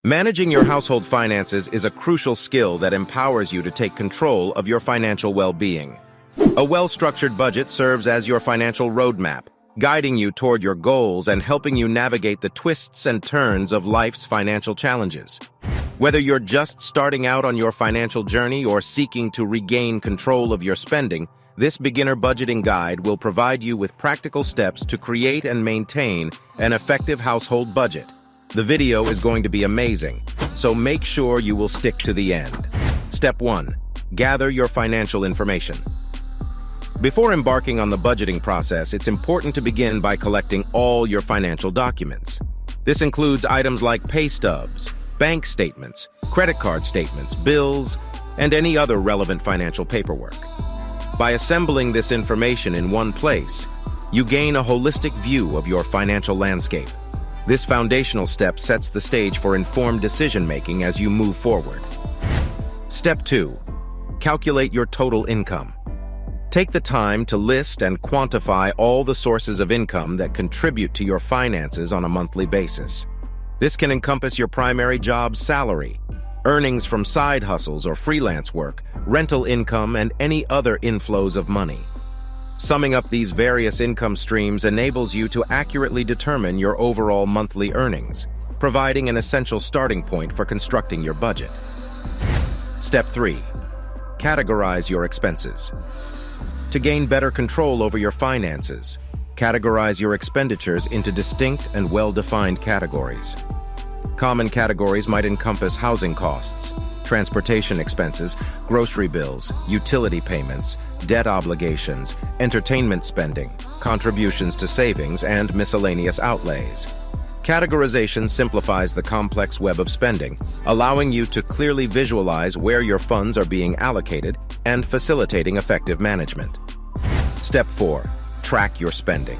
Managing your household finances is a crucial skill that empowers you to take control of your financial well-being. A well-structured budget serves as your financial roadmap, guiding you toward your goals and helping you navigate the twists and turns of life's financial challenges. Whether you're just starting out on your financial journey or seeking to regain control of your spending, this beginner budgeting guide will provide you with practical steps to create and maintain an effective household budget. The video is going to be amazing, so make sure you will stick to the end. Step 1. Gather your financial information. Before embarking on the budgeting process, it's important to begin by collecting all your financial documents. This includes items like pay stubs, bank statements, credit card statements, bills, and any other relevant financial paperwork. By assembling this information in one place, you gain a holistic view of your financial landscape. This foundational step sets the stage for informed decision-making as you move forward. Step 2. Calculate your total income. Take the time to list and quantify all the sources of income that contribute to your finances on a monthly basis. This can encompass your primary job's salary, earnings from side hustles or freelance work, rental income, and any other inflows of money. Summing up these various income streams enables you to accurately determine your overall monthly earnings, providing an essential starting point for constructing your budget. Step 3. Categorize your expenses. To gain better control over your finances, categorize your expenditures into distinct and well-defined categories. Common categories might encompass housing costs, transportation expenses, grocery bills, utility payments, debt obligations, entertainment spending, contributions to savings, and miscellaneous outlays. Categorization simplifies the complex web of spending, allowing you to clearly visualize where your funds are being allocated and facilitating effective management. Step 4. Track your spending.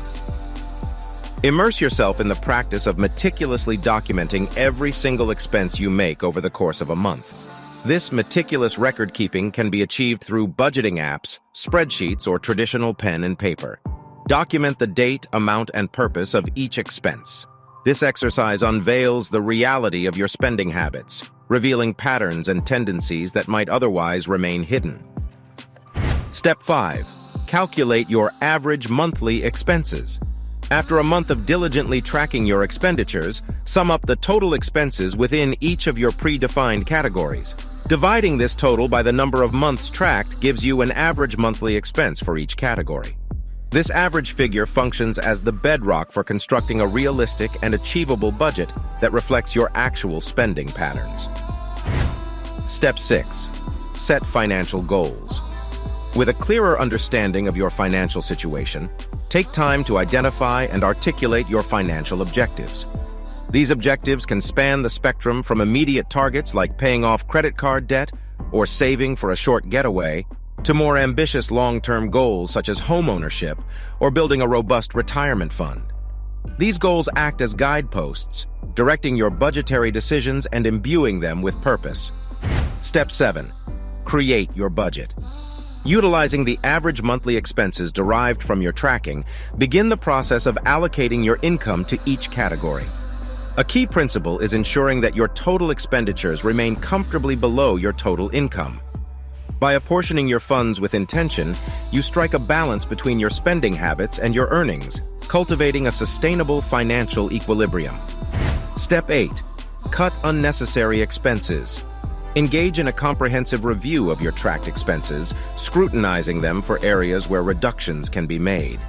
Immerse yourself in the practice of meticulously documenting every single expense you make over the course of a month. This meticulous record-keeping can be achieved through budgeting apps, spreadsheets, or traditional pen and paper. Document the date, amount, and purpose of each expense. This exercise unveils the reality of your spending habits, revealing patterns and tendencies that might otherwise remain hidden. Step 5. Calculate your average monthly expenses. After a month of diligently tracking your expenditures, sum up the total expenses within each of your predefined categories. Dividing this total by the number of months tracked gives you an average monthly expense for each category. This average figure functions as the bedrock for constructing a realistic and achievable budget that reflects your actual spending patterns. Step 6. Set financial goals. With a clearer understanding of your financial situation, take time to identify and articulate your financial objectives. These objectives can span the spectrum from immediate targets like paying off credit card debt or saving for a short getaway, to more ambitious long-term goals such as homeownership or building a robust retirement fund. These goals act as guideposts, directing your budgetary decisions and imbuing them with purpose. Step 7. Create your budget. Utilizing the average monthly expenses derived from your tracking, begin the process of allocating your income to each category. A key principle is ensuring that your total expenditures remain comfortably below your total income. By apportioning your funds with intention, you strike a balance between your spending habits and your earnings, cultivating a sustainable financial equilibrium. Step 8. Cut unnecessary expenses. Engage in a comprehensive review of your tracked expenses, scrutinizing them for areas where reductions can be made.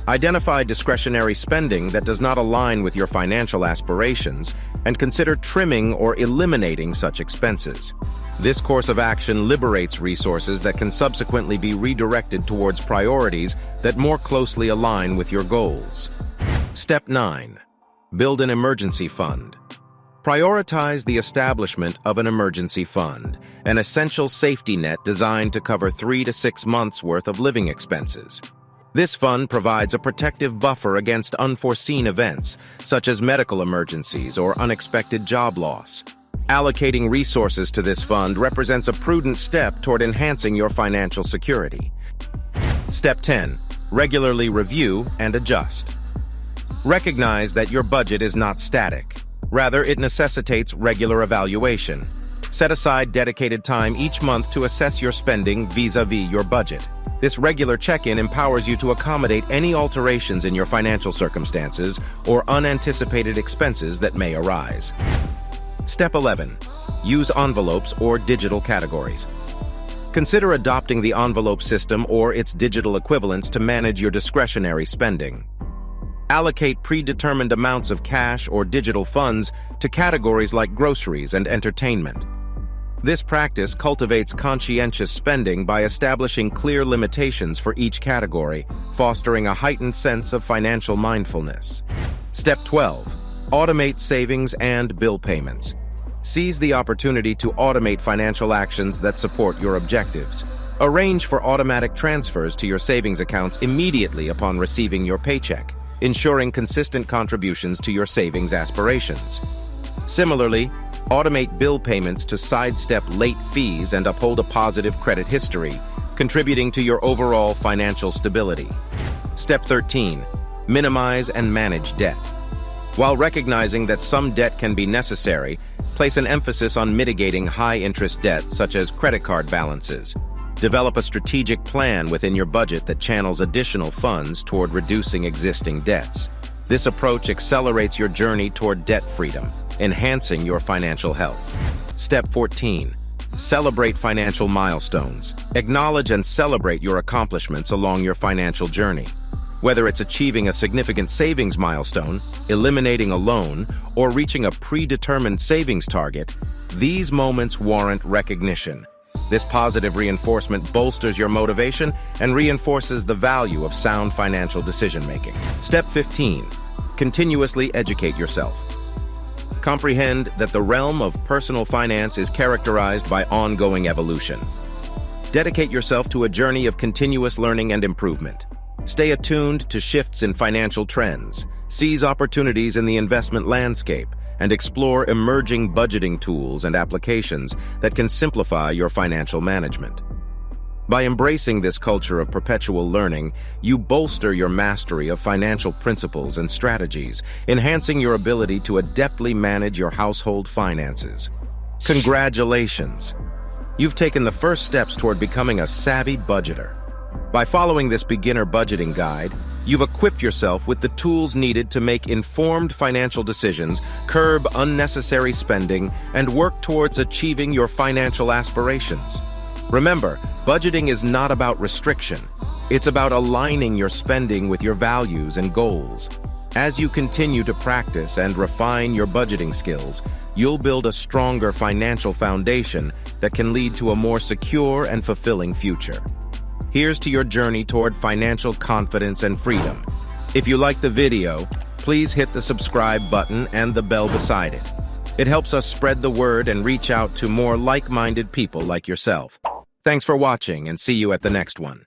Identify discretionary spending that does not align with your financial aspirations, and consider trimming or eliminating such expenses. This course of action liberates resources that can subsequently be redirected towards priorities that more closely align with your goals. Step 9. Build an emergency fund. Prioritize the establishment of an emergency fund, an essential safety net designed to cover 3 to 6 months' worth of living expenses. This fund provides a protective buffer against unforeseen events, such as medical emergencies or unexpected job loss. Allocating resources to this fund represents a prudent step toward enhancing your financial security. Step 10. Regularly review and adjust. Recognize that your budget is not static. Rather, it necessitates regular evaluation. Set aside dedicated time each month to assess your spending vis-a-vis your budget. This regular check-in empowers you to accommodate any alterations in your financial circumstances or unanticipated expenses that may arise. Step 11. Use envelopes or digital categories. Consider adopting the envelope system or its digital equivalents to manage your discretionary spending. Allocate predetermined amounts of cash or digital funds to categories like groceries and entertainment. This practice cultivates conscientious spending by establishing clear limitations for each category, fostering a heightened sense of financial mindfulness. Step 12. Automate savings and bill payments. Seize the opportunity to automate financial actions that support your objectives. Arrange for automatic transfers to your savings accounts immediately upon receiving your paycheck, ensuring consistent contributions to your savings aspirations. Similarly, automate bill payments to sidestep late fees and uphold a positive credit history, contributing to your overall financial stability. Step 13. Minimize and manage debt. While recognizing that some debt can be necessary, place an emphasis on mitigating high-interest debt such as credit card balances. Develop a strategic plan within your budget that channels additional funds toward reducing existing debts. This approach accelerates your journey toward debt freedom, enhancing your financial health. Step 14. Celebrate financial milestones. Acknowledge and celebrate your accomplishments along your financial journey. Whether it's achieving a significant savings milestone, eliminating a loan, or reaching a predetermined savings target, these moments warrant recognition. This positive reinforcement bolsters your motivation and reinforces the value of sound financial decision-making. Step 15. Continuously educate yourself. Comprehend that the realm of personal finance is characterized by ongoing evolution. Dedicate yourself to a journey of continuous learning and improvement. Stay attuned to shifts in financial trends, seize opportunities in the investment landscape, and explore emerging budgeting tools and applications that can simplify your financial management. By embracing this culture of perpetual learning, you bolster your mastery of financial principles and strategies, enhancing your ability to adeptly manage your household finances. Congratulations! You've taken the first steps toward becoming a savvy budgeter. By following this beginner budgeting guide, you've equipped yourself with the tools needed to make informed financial decisions, curb unnecessary spending, and work towards achieving your financial aspirations. Remember, budgeting is not about restriction. It's about aligning your spending with your values and goals. As you continue to practice and refine your budgeting skills, you'll build a stronger financial foundation that can lead to a more secure and fulfilling future. Here's to your journey toward financial confidence and freedom. If you like the video, please hit the subscribe button and the bell beside it. It helps us spread the word and reach out to more like-minded people like yourself. Thanks for watching, and see you at the next one.